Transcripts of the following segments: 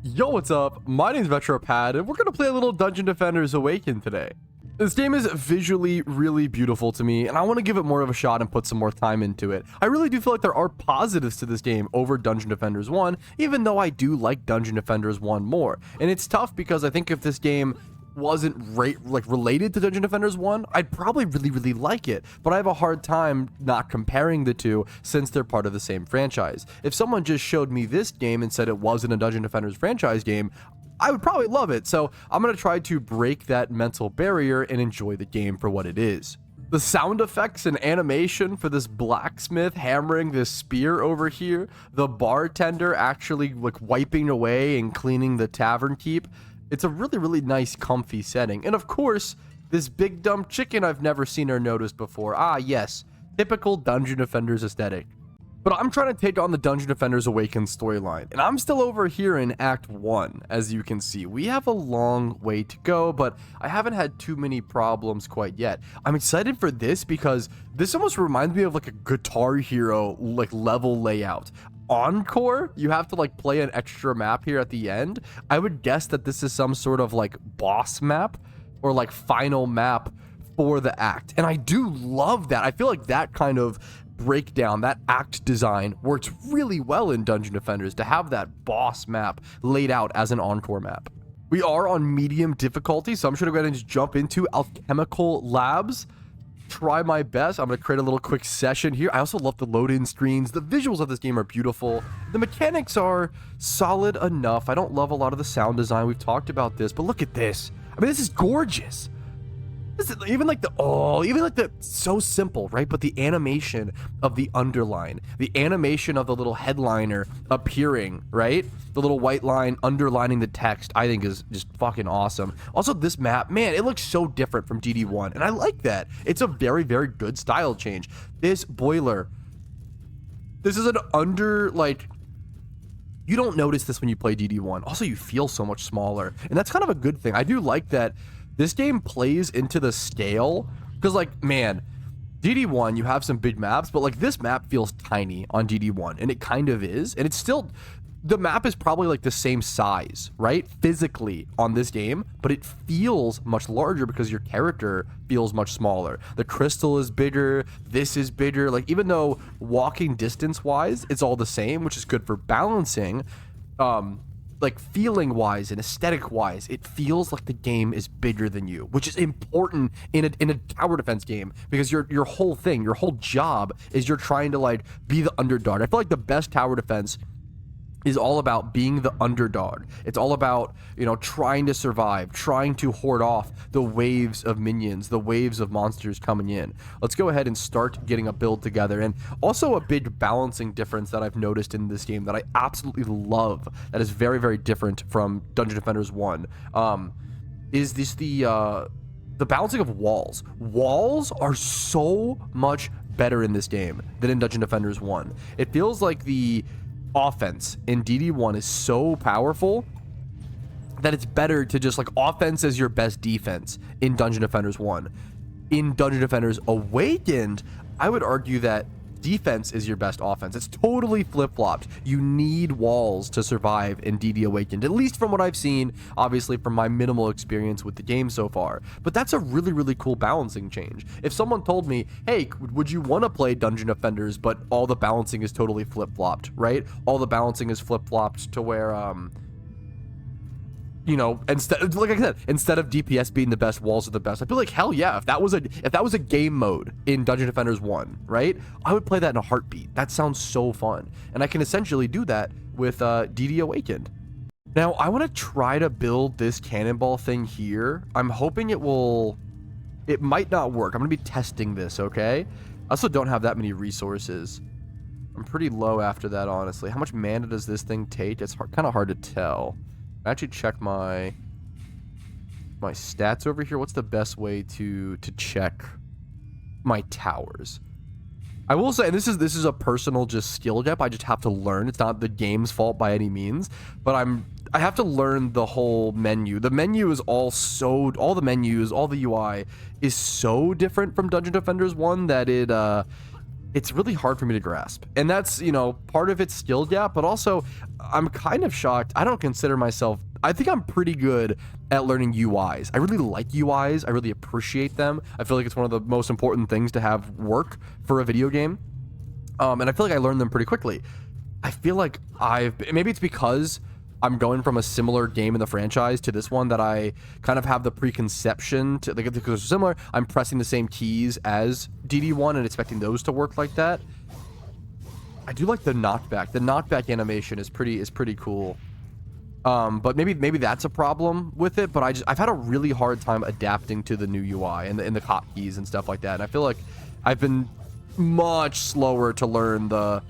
Yo, what's up? My name's Retropad, and we're gonna play a little Dungeon Defenders Awakened today. This game is visually really beautiful to me, and I want to give it more of a shot and put some more time into it. I really do feel like there are positives to this game over Dungeon Defenders 1, even though I do like Dungeon Defenders 1 more. And it's tough because I think if this game wasn't related to Dungeon Defenders 1, I'd probably really like it, but I have a hard time not comparing the two since they're part of the same franchise. If someone just showed me this game and said it wasn't a Dungeon Defenders franchise game, I would probably love it. So I'm going to try to break that mental barrier and enjoy the game for what it is. The sound effects and animation for this blacksmith hammering this spear over here, the bartender actually wiping away and cleaning the tavern keep. It's a really nice comfy setting. And of course, this big dumb chicken I've never seen or noticed before. Ah yes, typical Dungeon Defenders aesthetic. But I'm trying to take on the Dungeon Defenders Awakened storyline, and I'm still over here in Act 1, as you can see. We have a long way to go, but I haven't had too many problems quite yet. I'm excited for this because this almost reminds me of like a Guitar Hero level layout. Encore, you have to play an extra map here at the end. I would guess that this is some sort of boss map or final map for the act, and I do love that. I feel like that kind of breakdown, that act design works really well in Dungeon Defenders to have that boss map laid out as an encore map. We are on medium difficulty, so I'm just gonna go ahead and just jump into Alchemical Labs. Try my best. I'm gonna create a little quick session here. I also love the load-in screens. The visuals of this game are beautiful. The mechanics are solid enough. I don't love a lot of the sound design. We've talked about this, but look at this. I mean, this is gorgeous. This is even so simple, right? But the animation of the underline, the animation of the little headliner appearing, right? The little white line underlining the text, I think is just fucking awesome. Also, this map, man, it looks so different from DD1, and I like that. It's a very good style change. This boiler, this is an you don't notice this when you play DD1. Also, you feel so much smaller, and that's kind of a good thing. I do like that this game plays into the scale, because man, DD1, you have some big maps, but this map feels tiny on DD1, and it kind of is, and it's still, the map is probably the same size, right, physically on this game, but it feels much larger because your character feels much smaller. The crystal is bigger, this is bigger, even though walking distance wise it's all the same, which is good for balancing, feeling wise and aesthetic wise, it feels like the game is bigger than you, which is important in a tower defense game, because your whole thing, your whole job is you're trying to be the underdog. I feel like the best tower defense is all about being the underdog. It's all about, trying to survive, trying to hoard off the waves of minions, the waves of monsters coming in. Let's go ahead and start getting a build together. And also a big balancing difference that I've noticed in this game that I absolutely love, that is very different from Dungeon Defenders 1, is the balancing of walls. Walls are so much better in this game than in Dungeon Defenders 1. It feels like the offense in DD1 is so powerful that it's better to just offense as your best defense in Dungeon Defenders 1. In Dungeon Defenders Awakened, I would argue that defense is your best offense. It's totally flip-flopped. You need walls to survive in DD Awakened, at least from what I've seen, obviously from my minimal experience with the game so far. But that's a really cool balancing change. If someone told me, hey, would you want to play Dungeon Defenders, but all the balancing is totally flip-flopped, right? All the balancing is flip-flopped to where, instead, like I said, instead of DPS being the best, walls are the best. I feel like, hell yeah, if that was a game mode in Dungeon Defenders 1, right? I would play that in a heartbeat. That sounds so fun. And I can essentially do that with DD Awakened. Now, I want to try to build this cannonball thing here. I'm hoping it might not work. I'm going to be testing this, okay? I also don't have that many resources. I'm pretty low after that, honestly. How much mana does this thing take? It's kind of hard to tell. I actually check my stats over here. What's the best way to check my towers? I will say, and this is a personal just skill gap. I just have to learn. It's not the game's fault by any means, but I have to learn the whole menu. The menu is all the menus, all the UI is so different from Dungeon Defenders 1 that it's really hard for me to grasp. And that's, you know, part of it's skill gap, but also I'm kind of shocked. I don't consider myself, I think I'm pretty good at learning UIs. I really like UIs. I really appreciate them. I feel like it's one of the most important things to have work for a video game. And I feel like I learned them pretty quickly. I feel like maybe it's because I'm going from a similar game in the franchise to this one that I kind of have the preconception to, like, because they're similar, I'm pressing the same keys as DD1 and expecting those to work like that. I do like the knockback. The knockback animation is pretty cool. But maybe that's a problem with it, but I've had a really hard time adapting to the new UI and the hotkeys and stuff like that. And I feel like I've been much slower to learn the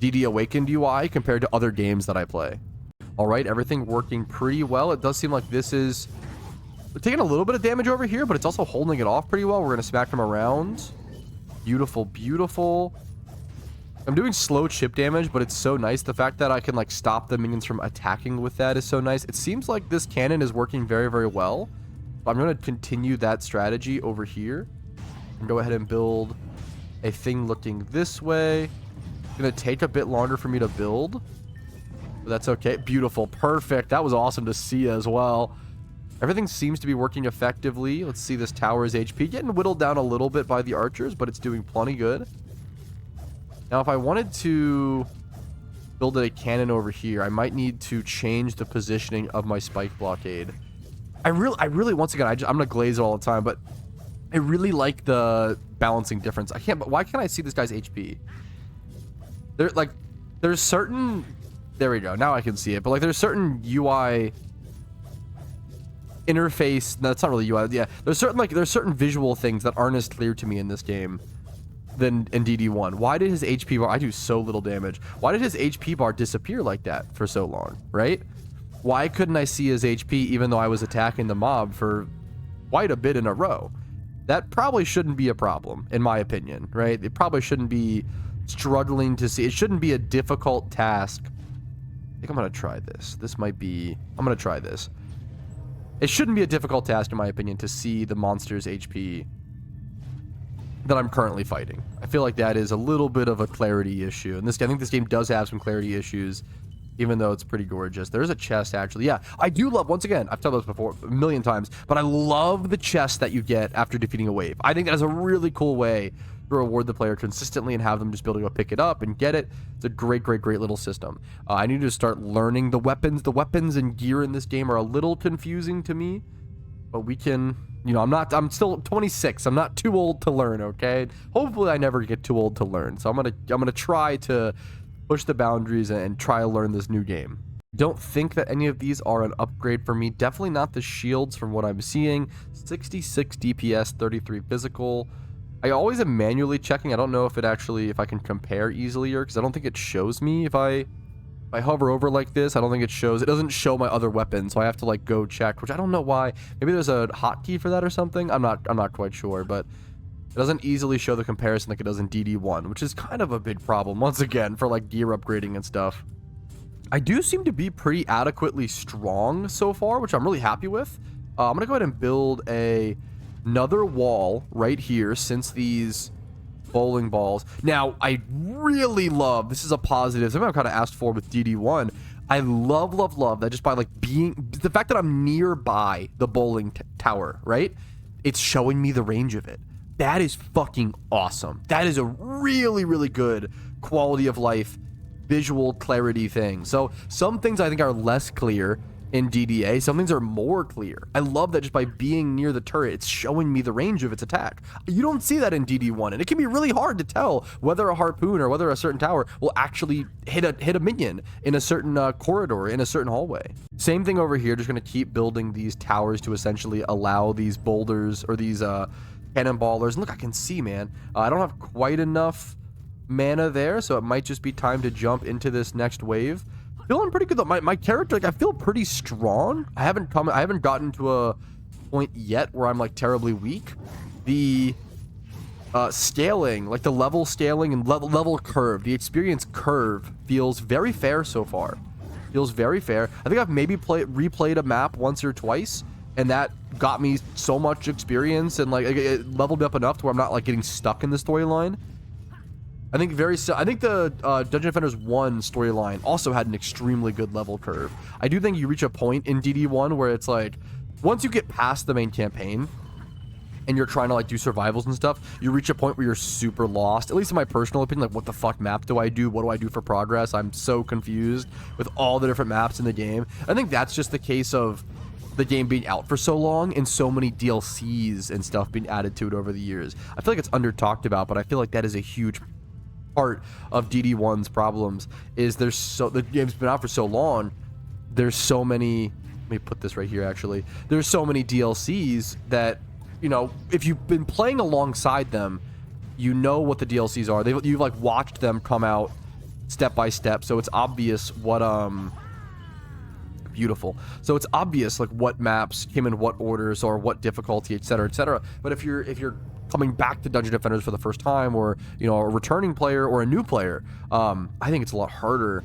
DD Awakened UI compared to other games that I play. All right, everything working pretty well. It does seem like we're taking a little bit of damage over here, but it's also holding it off pretty well. We're gonna smack them around. Beautiful, beautiful. I'm doing slow chip damage, but it's so nice. The fact that I can like stop the minions from attacking with that is so nice. It seems like this cannon is working very, very well. So I'm gonna continue that strategy over here and go ahead and build a thing looking this way. It's gonna take a bit longer for me to build. That's okay. Beautiful. Perfect. That was awesome to see as well. Everything seems to be working effectively. Let's see this tower's HP. Getting whittled down a little bit by the archers, but it's doing plenty good. Now, if I wanted to build a cannon over here, I might need to change the positioning of my spike blockade. I really, once again, I'm going to glaze it all the time, but I really like the balancing difference. But why can't I see this guy's HP? There's certain... There we go. Now I can see it. But like, there's certain UI interface. No, it's not really UI. Yeah, there's certain visual things that aren't as clear to me in this game than in DD1. Why did his HP bar? I do so little damage. Why did his HP bar disappear like that for so long? Right? Why couldn't I see his HP even though I was attacking the mob for quite a bit in a row? That probably shouldn't be a problem, in my opinion. Right? It probably shouldn't be struggling to see. It shouldn't be a difficult task. I think I'm going to try this. I'm going to try this. It shouldn't be a difficult task, in my opinion, to see the monster's HP that I'm currently fighting. I feel like that is a little bit of a clarity issue. And I think this game does have some clarity issues, even though it's pretty gorgeous. There's a chest, actually. Yeah, I do love, once again, I've told this before a million times, but I love the chest that you get after defeating a wave. I think that is a really cool way to reward the player consistently and have them just be able to go pick it up and get it. It's a great little system. I need to start learning the weapons. The weapons and gear in this game are a little confusing to me, but we can, you know, I'm still 26. I'm not too old to learn, okay? Hopefully I never get too old to learn. So I'm gonna try to push the boundaries and try to learn this new game. Don't think that any of these are an upgrade for me. Definitely not the shields from what I'm seeing. 66 DPS, 33 physical. I always am manually checking. I don't know if I can compare easily, or because I don't think it shows me if I hover over like this. I don't think it doesn't show my other weapons, so I have to like go check, which I don't know why. Maybe there's a hotkey for that or something. I'm not quite sure, but it doesn't easily show the comparison like it does in DD1, which is kind of a big problem once again for like gear upgrading and stuff. I do seem to be pretty adequately strong so far, which I'm really happy with. I'm gonna go ahead and build another wall right here, since these bowling balls. Now, I really love, this is a positive, something I've kind of asked for with DD1. I love that just by like the fact that I'm nearby the bowling tower, right? It's showing me the range of it. That is fucking awesome. That is a really good quality of life, visual clarity thing. So some things I think are less clear in DDA, some things are more clear. I love that just by being near the turret, it's showing me the range of its attack. You don't see that in DD1, and it can be really hard to tell whether a harpoon or whether a certain tower will actually hit a minion in a certain corridor, in a certain hallway. Same thing over here, just gonna keep building these towers to essentially allow these boulders or these cannonballers. And look, I can see, man, I don't have quite enough mana there, so it might just be time to jump into this next wave. Feeling pretty good though. My character, like, I feel pretty strong. I haven't gotten to a point yet where I'm like terribly weak. The scaling, like the level scaling and level curve, the experience curve feels very fair so far. Feels very fair. I think I've maybe replayed a map once or twice, and that got me so much experience and like it leveled me up enough to where I'm not like getting stuck in the storyline. I think I think the Dungeon Defenders 1 storyline also had an extremely good level curve. I do think you reach a point in DD1 where it's like, once you get past the main campaign and you're trying to like do survivals and stuff, you reach a point where you're super lost. At least in my personal opinion, like what the fuck map do I do? What do I do for progress? I'm so confused with all the different maps in the game. I think that's just the case of the game being out for so long and so many DLCs and stuff being added to it over the years. I feel like it's under talked about, but I feel like that is a huge part of DD1's problems. Is the game's been out for so long, there's so many, let me put this right here actually, there's so many DLCs that, you know, if you've been playing alongside them, you know what the DLCs are. You've like watched them come out step by step, so it's obvious what beautiful. So it's obvious like what maps came in what orders or what difficulty, etc., etc. But if you're coming back to Dungeon Defenders for the first time, or you know, a returning player or a new player, I think it's a lot harder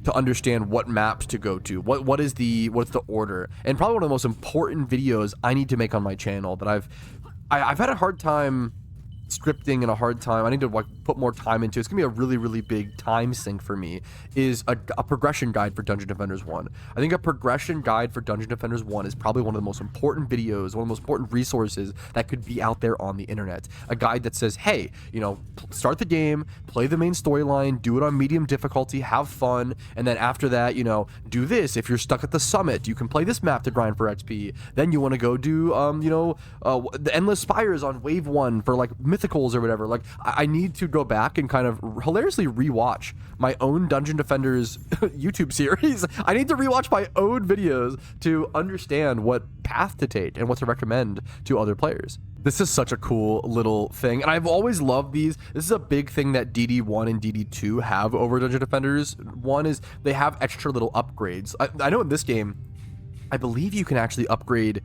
to understand what maps to go to, what's the order. And probably one of the most important videos I need to make on my channel that I've had a hard time scripting and a hard time, I need to like put more time into. It's gonna be a really, really big time sink for me, is a progression guide for Dungeon Defenders 1. I think a progression guide for Dungeon Defenders 1 is probably one of the most important videos, one of the most important resources that could be out there on the internet. A guide that says, hey, you know, start the game, play the main storyline, do it on medium difficulty, have fun, and then after that, you know, do this. If you're stuck at the summit, you can play this map to grind for XP. Then you want to go do you know, the Endless Spires on wave 1 for like mythicals or whatever. Like I need to go back and kind of hilariously rewatch my own Dungeon Defenders YouTube series. I need to rewatch my own videos to understand what path to take and what to recommend to other players. This is such a cool little thing, and I've always loved these. This is a big thing that DD1 and DD2 have over Dungeon Defenders. One is they have extra little upgrades. I know in this game, I believe you can actually upgrade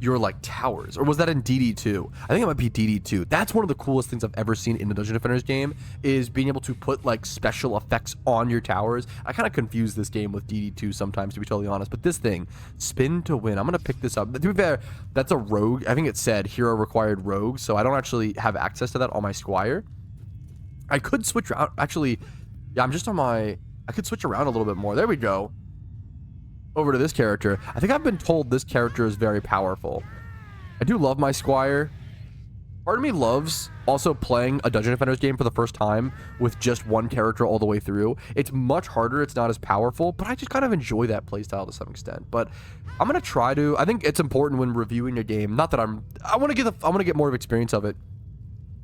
your like towers, or was that in DD2? I think it might be DD2. That's one of the coolest things I've ever seen in a Dungeon Defenders game, is being able to put like special effects on your towers. I kind of confuse this game with DD2 sometimes, to be totally honest, but this thing, spin to win, I'm gonna pick this up. To be fair, that's a rogue. I think it said hero required rogue, so I don't actually have access to that on my squire. I could switch around, actually. Yeah, I'm just on my, I could switch around a little bit more. There we go. Over to this character. I think I've been told this character is very powerful. I do love my squire. Part of me loves also playing a Dungeon Defenders game for the first time with just one character all the way through. It's much harder, it's not as powerful, but I just kind of enjoy that playstyle to some extent. But I'm gonna try to, I think it's important when reviewing a game, not that I want to get more of experience of it.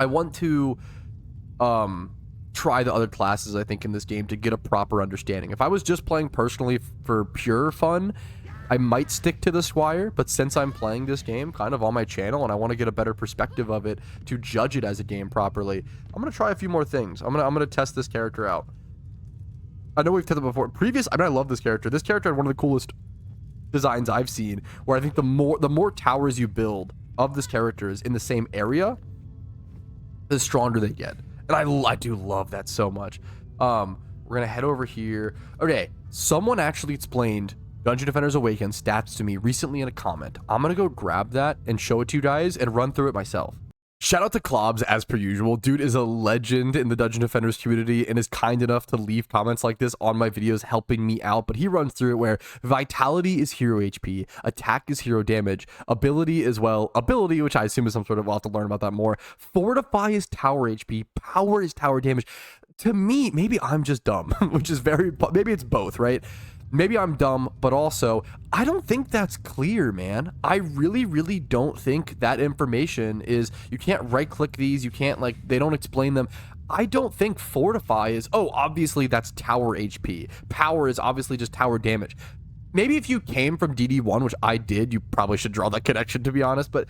I want to try the other classes, I think, in this game to get a proper understanding. If I was just playing personally for pure fun, I might stick to the squire, but since I'm playing this game kind of on my channel and I want to get a better perspective of it to judge it as a game properly, I'm going to try a few more things. I'm going to test this character out. I know we've tested it before. I love this character. This character had one of the coolest designs I've seen, where I think the more towers you build of this character is in the same area, the stronger they get. And I do love that so much. We're gonna head over here. Okay, someone actually explained Dungeon Defenders Awakened stats to me recently in a comment. I'm gonna go grab that and show it to you guys and run through it myself. Shout out to Klobs as per usual. Dude is a legend in the Dungeon Defenders community and is kind enough to leave comments like this on my videos, helping me out. But he runs through it where vitality is hero HP, attack is hero damage, ability as well. Ability, which I assume is some sort of, we'll have to learn about that more. Fortify is tower HP, power is tower damage. To me, maybe I'm just dumb, which is maybe it's both, right? Maybe I'm dumb, but also, I don't think that's clear, man. I really, really don't think that information is, you can't right-click these, you can't, like, they don't explain them. I don't think Fortify is, oh, obviously that's tower HP. Power is obviously just tower damage. Maybe if you came from DD1, which I did, you probably should draw that connection, to be honest, but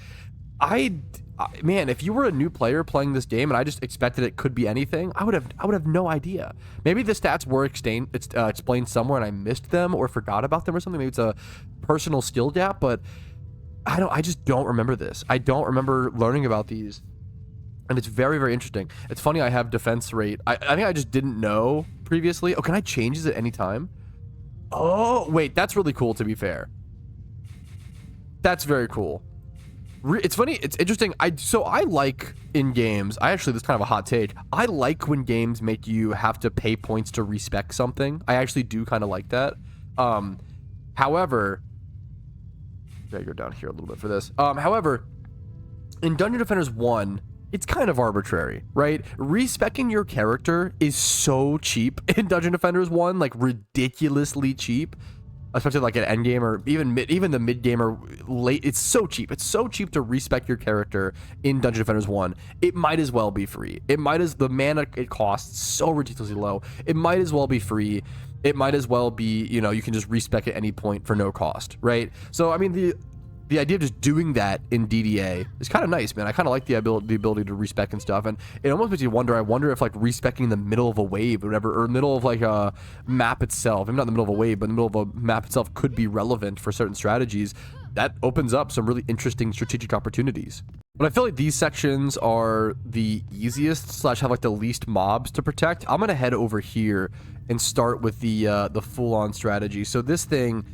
man, if you were a new player playing this game and I just expected it could be anything, I would have no idea. Maybe the stats were explained somewhere and I missed them or forgot about them or something. Maybe it's a personal skill gap, but I just don't remember this. I don't remember learning about these, and it's very, very interesting. It's funny I have defense rate. I think I just didn't know previously. Oh, can I change this at any time? Oh, wait, that's really cool, to be fair. That's very cool. It's funny, it's interesting. I like in games, this is kind of a hot take. I like when games make you have to pay points to respec something. I actually do kind of like that. However, I gotta go down here a little bit for this. However, in Dungeon Defenders 1, it's kind of arbitrary, right? Respecking your character is so cheap in Dungeon Defenders 1, like ridiculously cheap. Especially like at endgame or even the mid game or late. It's so cheap. It's so cheap to respec your character in Dungeon Defenders 1. It might as well be free. The mana it costs so ridiculously low. It might as well be free. It might as well be, you know, you can just respec at any point for no cost, right? So I mean the idea of just doing that in DDA is kind of nice, man. I kind of like the ability to respec and stuff, and it almost makes you wonder. I wonder if like respecing in the middle of a wave or whatever, or middle of like a map itself, maybe not in the middle of a wave, but in the middle of a map itself, could be relevant for certain strategies. That opens up some really interesting strategic opportunities. But I feel like these sections are the easiest / have like the least mobs to protect. I'm gonna head over here and start with the full-on strategy. So this thing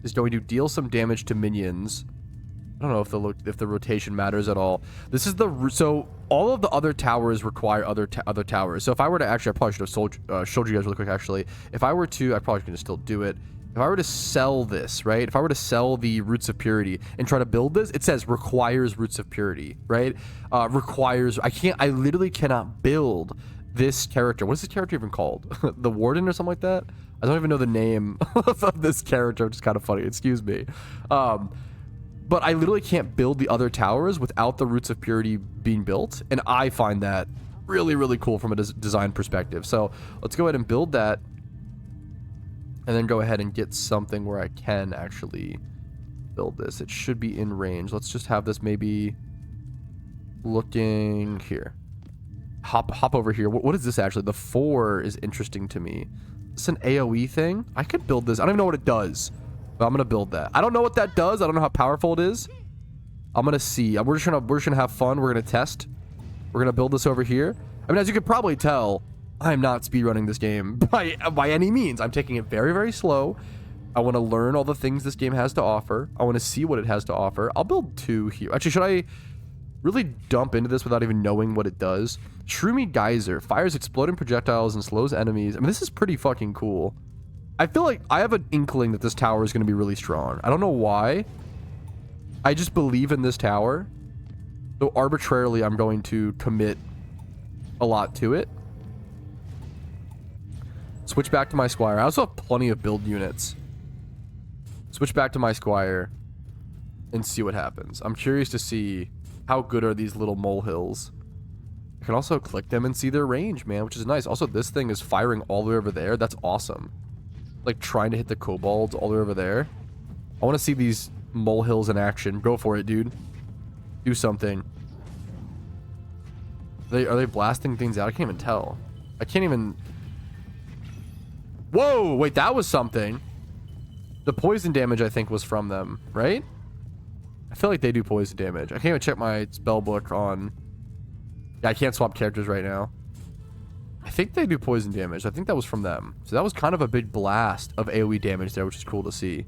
is going to deal some damage to minions. I don't know if the rotation matters at all. This is so all of the other towers require other towers. So if I were to I probably should have showed you guys really quick actually. If I were to, I probably can still do it. If I were to sell this, right? If I were to sell the Roots of Purity and try to build this, it says requires Roots of Purity, right? I literally cannot build this character. What is this character even called? The Warden or something like that? I don't even know the name of this character, which is kind of funny. Excuse me. But I literally can't build the other towers without the Roots of Purity being built. And I find that really, really cool from a design perspective. So let's go ahead and build that. And then go ahead and get something where I can actually build this. It should be in range. Let's just have this maybe looking here. Hop over here. What is this actually? The 4 is interesting to me. Is this an AoE thing? I could build this. I don't even know what it does. But I'm gonna build that. I don't know what that does. I don't know how powerful it is. I'm gonna see. We're just gonna have fun. We're gonna test. We're gonna build this over here. I mean, as you could probably tell, I'm not speedrunning this game by any means. I'm taking it very, very slow. I want to learn all the things this game has to offer. I want to see what it has to offer. I'll build 2 here. Actually, should I really dump into this without even knowing what it does? Shroomy Geyser fires exploding projectiles and slows enemies. I mean, this is pretty fucking cool. I feel like I have an inkling that this tower is going to be really strong. I don't know why. I just believe in this tower. So arbitrarily, I'm going to commit a lot to it. Switch back to my Squire. I also have plenty of build units. Switch back to my Squire and see what happens. I'm curious to see how good are these little molehills. I can also click them and see their range, man, which is nice. Also, this thing is firing all the way over there. That's awesome. Like trying to hit the kobolds all the way over there. I want to see these molehills in action. Go for it, dude. Do something. Are they blasting things out? I can't even tell. I can't even... Whoa! Wait, that was something. The poison damage, I think, was from them, right? I feel like they do poison damage. I can't even check my spell book on... Yeah, I can't swap characters right now. I think they do poison damage. I think that was from them. So that was kind of a big blast of AoE damage there, which is cool to see.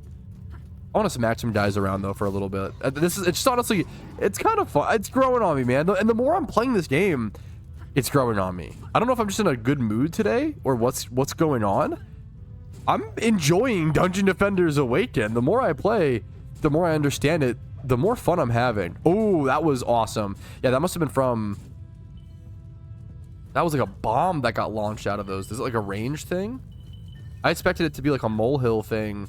I want to smack some guys around, though, for a little bit. It's just honestly, it's kind of fun. It's growing on me, man. And the more I'm playing this game, it's growing on me. I don't know if I'm just in a good mood today or what's going on. I'm enjoying Dungeon Defenders Awaken. The more I play, the more I understand it, the more fun I'm having. Oh, that was awesome. Yeah, that must have been from... That was like a bomb that got launched out of those. Is it like a range thing? I expected it to be like a molehill thing.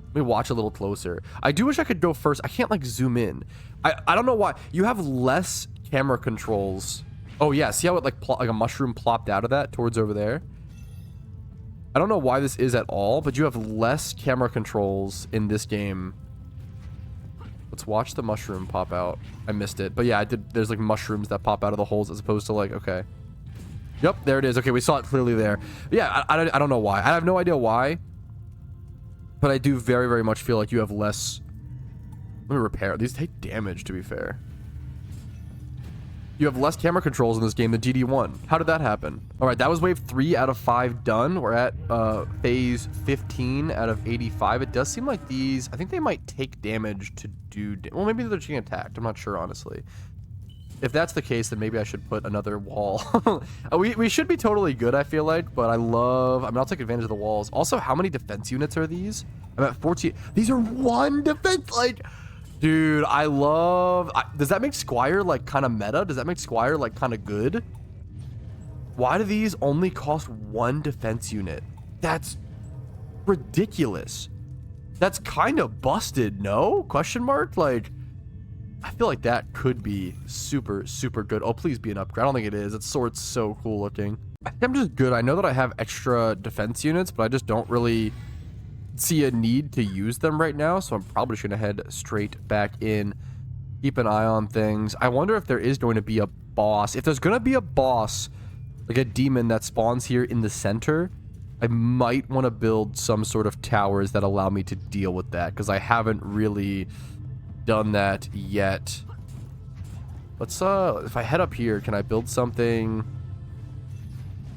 Let me watch a little closer. I do wish I could go first. I can't like zoom in. I don't know why. You have less camera controls. Oh yeah, see how it like a mushroom plopped out of that towards over there? I don't know why this is at all, but you have less camera controls in this game. Let's watch the mushroom pop out. I missed it. But yeah, I did. There's like mushrooms that pop out of the holes as opposed to like, okay. Yep, there it is. Okay, we saw it clearly there. Yeah, I don't know why. I have no idea why. But I do very, very much feel like you have less... Let me repair. These take damage, to be fair. You have less camera controls in this game than DD1. How did that happen? All right, that was wave 3 out of 5 done. We're at phase 15 out of 85. It does seem like these, I think they might take damage to do, well, maybe they're just getting attacked. I'm not sure, honestly. If that's the case, then maybe I should put another wall. we should be totally good, I feel like, but I mean, I'll take advantage of the walls. Also, how many defense units are these? I'm at 14. These are 1 defense, like... Dude, does that make Squire like kind of meta? Does that make Squire like kind of good? Why do these only cost 1 defense unit? That's ridiculous. That's kind of busted, no? Question mark? Like, I feel like that could be super, super good. Oh, please be an upgrade. I don't think it is. Its sword's so cool looking. I think I'm just good. I know that I have extra defense units, but I just don't really see a need to use them right now, so I'm probably just gonna head straight back in, keep an eye on things. I wonder if there is going to be a boss. If there's gonna be a boss, like a demon that spawns here in the center, I might want to build some sort of towers that allow me to deal with that, because I haven't really done that yet. Let's if I head up here, can I build something,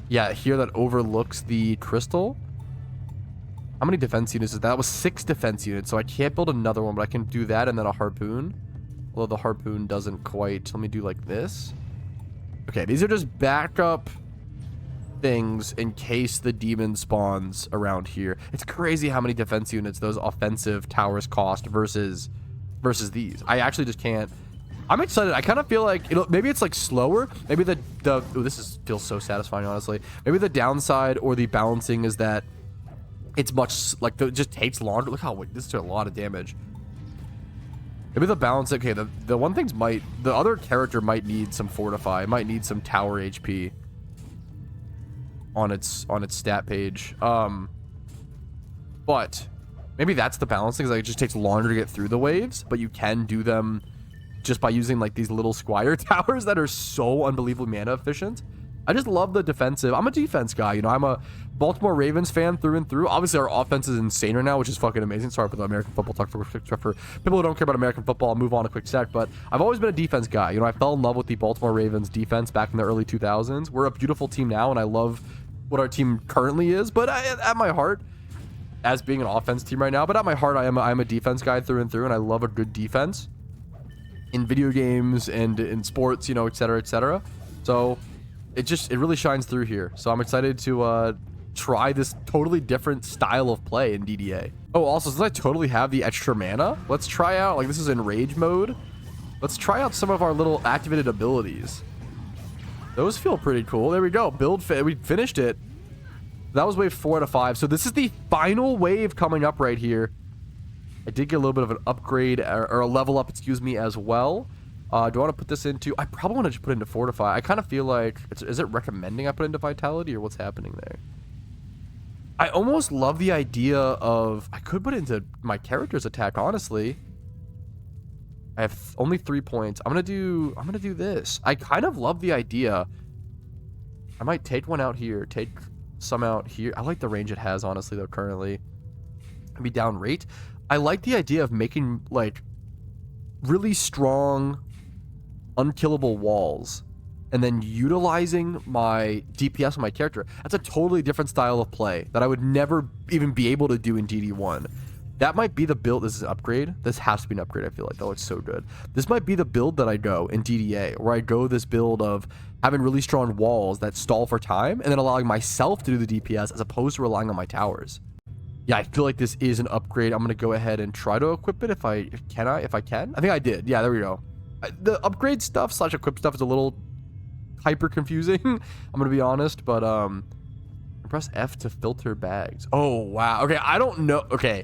yeah, here that overlooks the crystal? How many defense units is that? That was 6 defense units, so I can't build another one, but I can do that and then a harpoon. Although the harpoon doesn't quite... Let me do like this. Okay, these are just backup things in case the demon spawns around here. It's crazy how many defense units those offensive towers cost versus these. I actually just can't... I'm excited. I kind of feel like maybe it's like slower. Maybe feels so satisfying, honestly. Maybe the downside or the balancing is that it's much like it just takes longer. Look how this did a lot of damage. Maybe the balance. Okay, the one things the other character might need some fortify. It might need some tower HP on its stat page. But maybe that's the balancing. Is like it just takes longer to get through the waves, but you can do them just by using like these little Squire towers that are so unbelievably mana efficient. I just love the defensive. I'm a defense guy, I'm a Baltimore Ravens fan through and through. Obviously, our offense is insane right now, which is fucking amazing. Sorry for the American football talk for people who don't care about American football. I'll move on a quick sec, but I've always been a defense guy. I fell in love with the Baltimore Ravens defense back in the early 2000s. We're a beautiful team now, and I love what our team currently is. But at my heart, as being an offense team right now, but at my heart, I'm a defense guy through and through, and I love a good defense in video games and in sports, et cetera, et cetera. So it really shines through here. So I'm excited to try this totally different style of play in DDA. Oh, also, since I totally have the extra mana, let's try out, like this is in rage mode. Let's try out some of our little activated abilities. Those feel pretty cool. There we go. We finished it. That was wave 4 out of 5. So this is the final wave coming up right here. I did get a little bit of an upgrade or a level up, excuse me, as well. Do I want to put this into... I probably want to just put it into Fortify. I kind of feel like... Is it recommending I put into Vitality or what's happening there? I almost love the idea of... I could put it into my character's attack, honestly. I have only 3 points. I'm gonna do this. I kind of love the idea. I might take one out here. Take some out here. I like the range it has, honestly, though, currently. Maybe down rate. I like the idea of making, like, really strong, unkillable walls and then utilizing my DPS on my character. That's a totally different style of play that I would never even be able to do in DD1. That might be the build. This is an upgrade. This has to be an upgrade, I feel like. That looks so good. This might be the build that I go in DDA, where I go this build of having really strong walls that stall for time and then allowing myself to do the DPS as opposed to relying on my towers. Yeah, I feel like this is an upgrade. I'm going to go ahead and try to equip it if I can. I think I did. Yeah, there we go. The upgrade stuff / equip stuff is a little hyper confusing. I'm going to be honest, but press F to filter bags. Oh, wow. Okay, I don't know. Okay.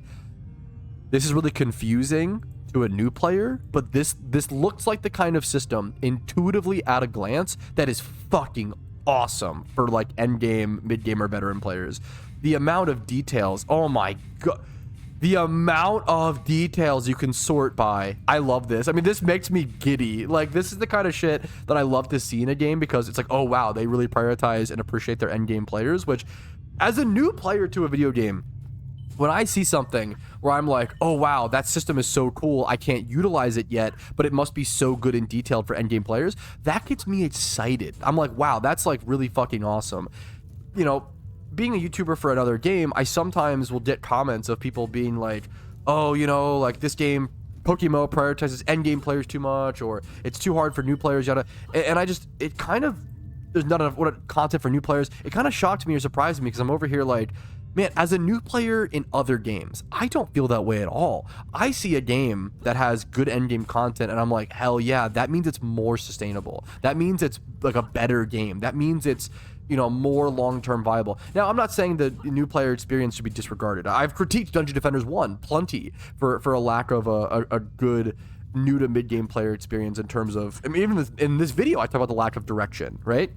This is really confusing to a new player, but this looks like the kind of system intuitively at a glance that is fucking awesome for like end game, mid game, or veteran players. The amount of details, oh my god, the amount of details you can sort by. I love this. I mean, this makes me giddy. Like, this is the kind of shit that I love to see in a game because it's like, oh wow, they really prioritize and appreciate their end game players, which as a new player to a video game, when I see something where I'm like, oh wow, that system is so cool, I can't utilize it yet, but it must be so good and detailed for endgame players, that gets me excited. I'm like, wow, that's like really fucking awesome. You know, being a YouTuber for another game, I sometimes will get comments of people being like, oh, you know, like this game, Pokemon prioritizes endgame players too much, or it's too hard for new players, yada. And I just, it kind of, there's not enough content for new players. It kind of shocked me or surprised me because I'm over here like, man, as a new player in other games, I don't feel that way at all. I see a game that has good endgame content and I'm like, hell yeah, that means it's more sustainable. That means it's like a better game. That means it's, you know, more long-term viable. Now, I'm not saying the new player experience should be disregarded. I've critiqued Dungeon Defenders 1 plenty for a lack of a good new to mid-game player experience in terms of, I mean, even in this video, I talk about the lack of direction, right?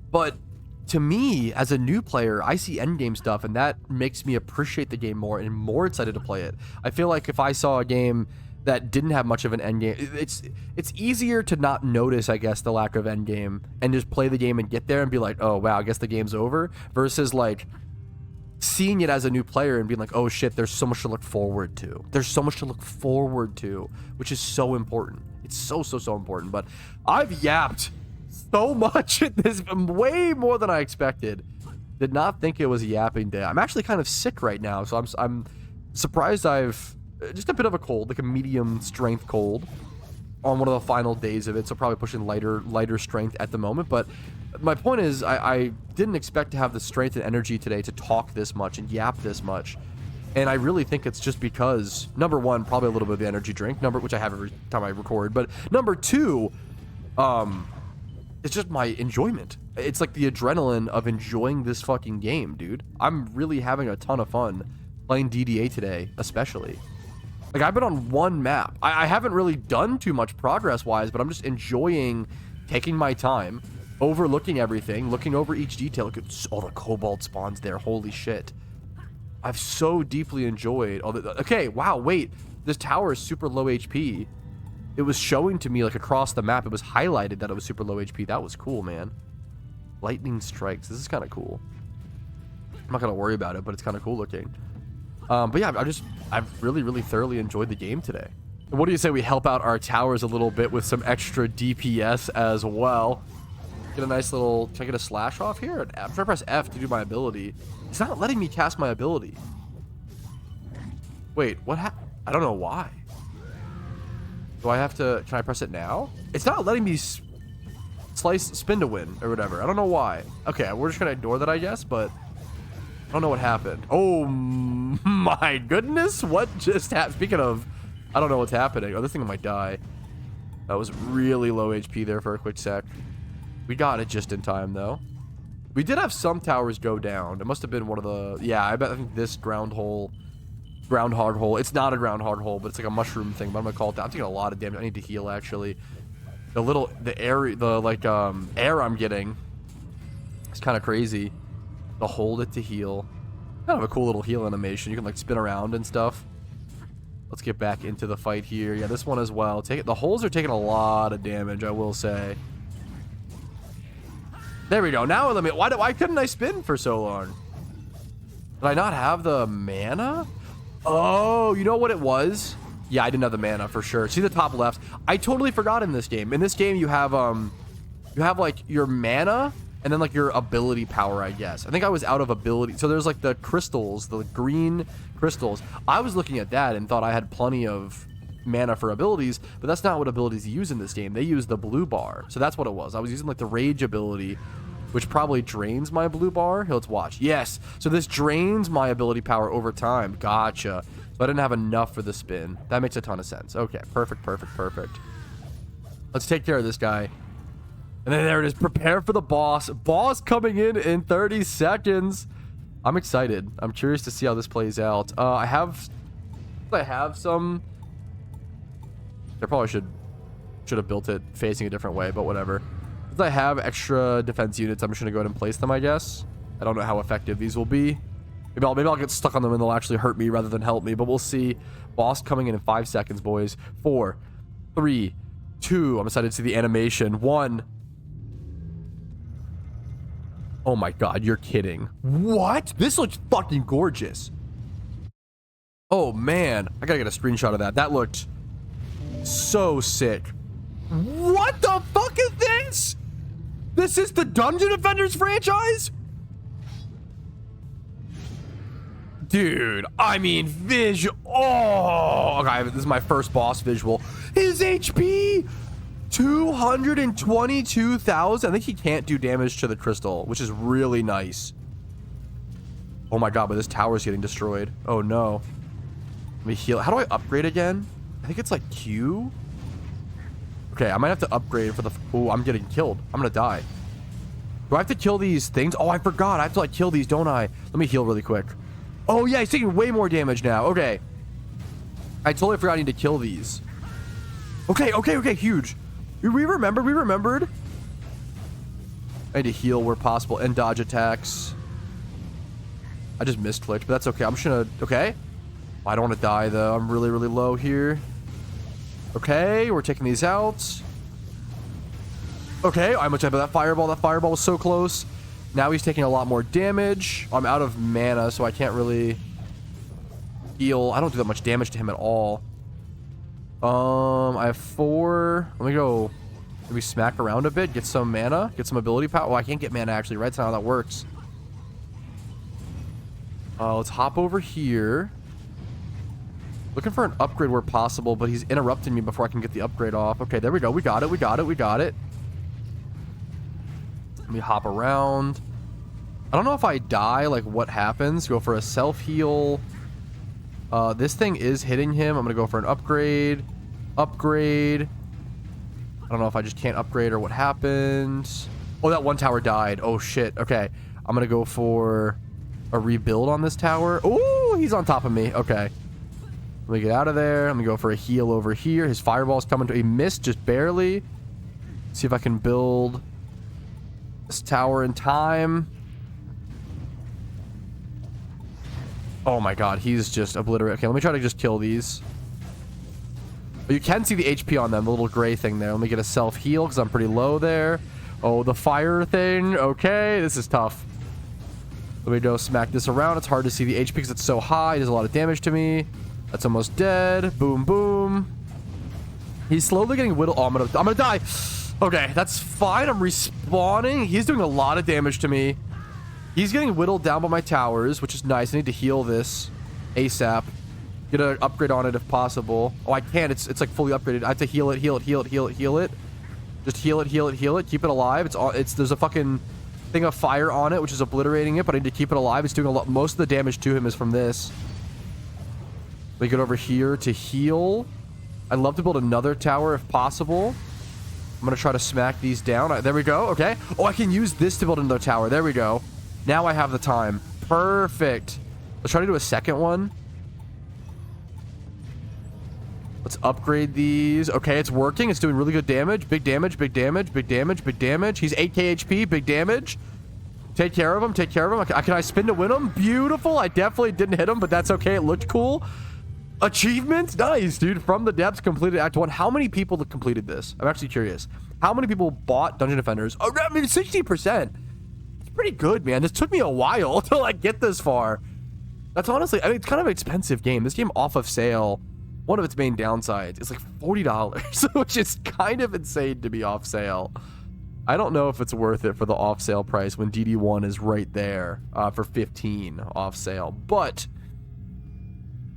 But to me, as a new player, I see endgame stuff, and that makes me appreciate the game more and more excited to play it. I feel like if I saw a game that didn't have much of an endgame, it's easier to not notice, I guess, the lack of endgame and just play the game and get there and be like, oh wow, I guess the game's over, versus like seeing it as a new player and being like, oh shit, there's so much to look forward to. There's so much to look forward to, which is so important. It's so important. But I've yapped so much at this, way more than I expected. Did not think it was a yapping day. I'm actually kind of sick right now, so I'm surprised. I've just a bit of a cold, like a medium strength cold on one of the final days of it, so probably pushing lighter strength at the moment. But my point is, I didn't expect to have the strength and energy today to talk this much and yap this much. And I really think it's just because, number one, probably a little bit of the energy drink, which I have every time I record, but number two, it's just my enjoyment. It's like the adrenaline of enjoying this fucking game, dude. I'm really having a ton of fun playing DDA today, especially. Like, I've been on one map. I haven't really done too much progress-wise, but I'm just enjoying taking my time, overlooking everything, looking over each detail. Look at all the cobalt spawns there. Holy shit. I've so deeply enjoyed all the... Okay, wow, wait. This tower is super low HP. It was showing to me, like, across the map. It was highlighted that it was super low HP. That was cool, man. Lightning strikes. This is kind of cool. I'm not going to worry about it, but it's kind of cool looking. But yeah, I've really thoroughly enjoyed the game today. What do you say we help out our towers a little bit with some extra DPS as well? Get a nice little... Can I get a slash off here? I'm trying to press F to do my ability. It's not letting me cast my ability. Wait, what happened? I don't know why. Do I have to... Can I press it now? It's not letting me spin to win or whatever. I don't know why. Okay, we're just going to ignore that, I guess, but I don't know what happened. Oh my goodness. What just happened? Speaking of, I don't know what's happening. Oh, this thing might die. That was really low HP there for a quick sec. We got it just in time, though. We did have some towers go down. It must have been one of the... Yeah, I think this groundhog hole. It's not a groundhog hole, but it's like a mushroom thing, but I'm gonna call it that. I'm taking a lot of damage. I need to heal, actually. The air I'm getting is kind of crazy. The hold it to heal. Kind of a cool little heal animation. You can like spin around and stuff. Let's get back into the fight here. Yeah, this one as well. The holes are taking a lot of damage, I will say. There we go. Now let me... Why couldn't I spin for so long? Did I not have the mana? Oh, you know what it was? Yeah, I didn't have the mana for sure. See the top left? I totally forgot in this game. In this game, you have like your mana and then like your ability power, I guess. I think I was out of ability. So there's like the crystals, the green crystals. I was looking at that and thought I had plenty of mana for abilities, but that's not what abilities use in this game. They use the blue bar. So that's what it was. I was using like the rage ability, which probably drains my blue bar. Here, let's watch. Yes. So this drains my ability power over time. Gotcha. So I didn't have enough for the spin. That makes a ton of sense. Okay. Perfect. Let's take care of this guy. And then there it is. Prepare for the boss. Boss coming in 30 seconds. I'm excited. I'm curious to see how this plays out. I have some... I probably should have built it facing a different way, but whatever. Since I have extra defense units, I'm just gonna go ahead and place them, I guess. I don't know how effective these will be. Maybe I'll get stuck on them and they'll actually hurt me rather than help me, but we'll see. Boss coming in 5 seconds, boys. 4, 3, 2. I'm excited to see the animation. 1. Oh my god, you're kidding. What? This looks fucking gorgeous. Oh man, I gotta get a screenshot of that. That looked so sick. What the fuck is this? This is the Dungeon Defenders franchise? Dude, I mean, visual. Oh, okay, this is my first boss visual. His HP, 222,000. I think he can't do damage to the crystal, which is really nice. Oh my god, but this tower's getting destroyed. Oh no. Let me heal. How do I upgrade again? I think it's like Q. Okay, I might have to upgrade for the... Oh, I'm getting killed. I'm gonna die. Do I have to kill these things? Oh, I forgot. I have to like kill these, don't I? Let me heal really quick. Oh yeah, he's taking way more damage now. Okay. I totally forgot I need to kill these. Okay, huge. We remembered. I need to heal where possible and dodge attacks. I just misclicked, but that's okay. I'm just gonna... Okay. I don't want to die though. I'm really low here. Okay, we're taking these out. Okay, I'm much about that fireball. That fireball was so close. Now he's taking a lot more damage. I'm out of mana, so I can't really heal. I don't do that much damage to him at all. I have 4. Let me go. Maybe smack around a bit, get some mana, get some ability power. Oh, I can't get mana actually, right? That's not how that works. Let's hop over here. Looking for an upgrade where possible, but he's interrupting me before I can get the upgrade off. Okay, there we go. We got it. Let me hop around. I don't know if I die, like what happens. Go for a self-heal. This thing is hitting him. I'm going to go for an upgrade. I don't know if I just can't upgrade or what happened. Oh, that one tower died. Oh, shit. Okay. I'm going to go for a rebuild on this tower. Oh, he's on top of me. Okay. Let me get out of there. Let me go for a heal over here. His fireball's coming to... He missed just barely. See if I can build this tower in time. Oh my god, he's just obliterated. Okay, let me try to just kill these. But you can see the HP on them, the little gray thing there. Let me get a self-heal because I'm pretty low there. Oh, the fire thing. Okay, this is tough. Let me go smack this around. It's hard to see the HP because it's so high. It does a lot of damage to me. That's almost dead. Boom, boom. He's slowly getting whittled. Oh, I'm gonna die. Okay, that's fine. I'm respawning. He's doing a lot of damage to me. He's getting whittled down by my towers, which is nice. I need to heal this ASAP. Get an upgrade on it if possible. Oh, I can't. It's like fully upgraded. I have to heal it. Just heal it. Keep it alive. There's a fucking thing of fire on it, which is obliterating it, but I need to keep it alive. It's doing a lot. Most of the damage to him is from this. Let me get over here to heal. I'd love to build another tower if possible. I'm going to try to smack these down. There we go. Okay. Oh, I can use this to build another tower. There we go. Now I have the time. Perfect. Let's try to do a second one. Let's upgrade these. Okay, it's working. It's doing really good damage. Big damage. He's 8k HP. Big damage. Take care of him. Can I spin to win him? Beautiful. I definitely didn't hit him, but that's okay. It looked cool. Achievement? Nice, dude. From the depths, completed Act 1. How many people completed this? I'm actually curious. How many people bought Dungeon Defenders? Oh, I mean, 60%. It's pretty good, man. This took me a while to, like, get this far. That's honestly... I mean, it's kind of an expensive game. This game off of sale, one of its main downsides is, like, $40, which is kind of insane to be off sale. I don't know if it's worth it for the off sale price when DD1 is right there for $15 off sale. But...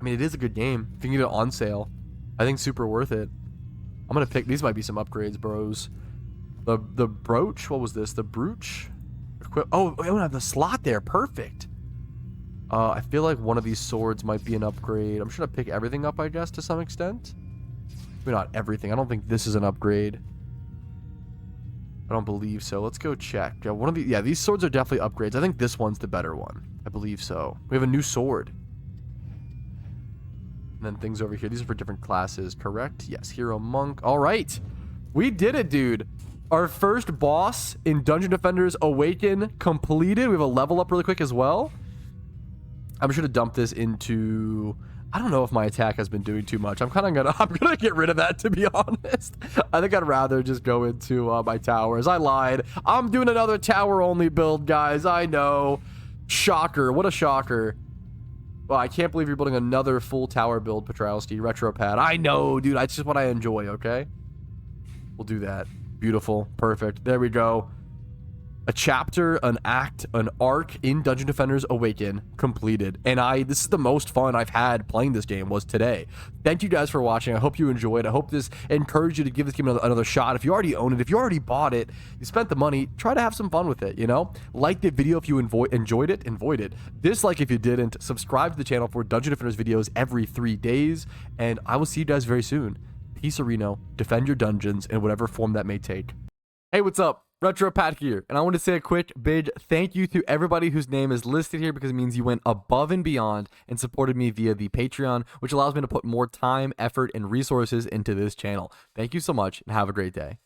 I mean, it is a good game. If you can get it on sale, I think super worth it. I'm gonna pick... These might be some upgrades, bros. The brooch. What was this? The brooch? Oh, I don't have the slot there. Perfect. I feel like one of these swords might be an upgrade. I'm just gonna pick everything up, I guess, to some extent. Maybe not everything. I don't think this is an upgrade. I don't believe so. Let's go check. Yeah, these swords are definitely upgrades. I think this one's the better one. I believe so. We have a new sword. And then things over here. These are for different classes, correct? Yes, hero, monk. All right. We did it, dude. Our first boss in Dungeon Defenders Awaken completed. We have a level up really quick as well. I'm just going to dump this into... I don't know if my attack has been doing too much. I'm gonna get rid of that, to be honest. I think I'd rather just go into my towers. I lied. I'm doing another tower only build, guys. I know. Shocker. What a shocker. Well, I can't believe you're building another full tower build, Petrowski. Retro pad. I know, dude. That's just what I enjoy, okay? We'll do that. Beautiful. Perfect. There we go. A chapter, an act, an arc in Dungeon Defenders Awaken completed. And this is the most fun I've had playing this game was today. Thank you guys for watching. I hope you enjoyed. I hope this encouraged you to give this game another shot. If you already own it, if you already bought it, you spent the money, try to have some fun with it, you know? Like the video if you enjoyed it. Dislike if you didn't. Subscribe to the channel for Dungeon Defenders videos every 3 days. And I will see you guys very soon. Peace, Reno. Defend your dungeons in whatever form that may take. Hey, what's up? Retro Pat here, and I want to say a quick big thank you to everybody whose name is listed here because it means you went above and beyond and supported me via the Patreon, which allows me to put more time, effort, and resources into this channel. Thank you so much, and have a great day.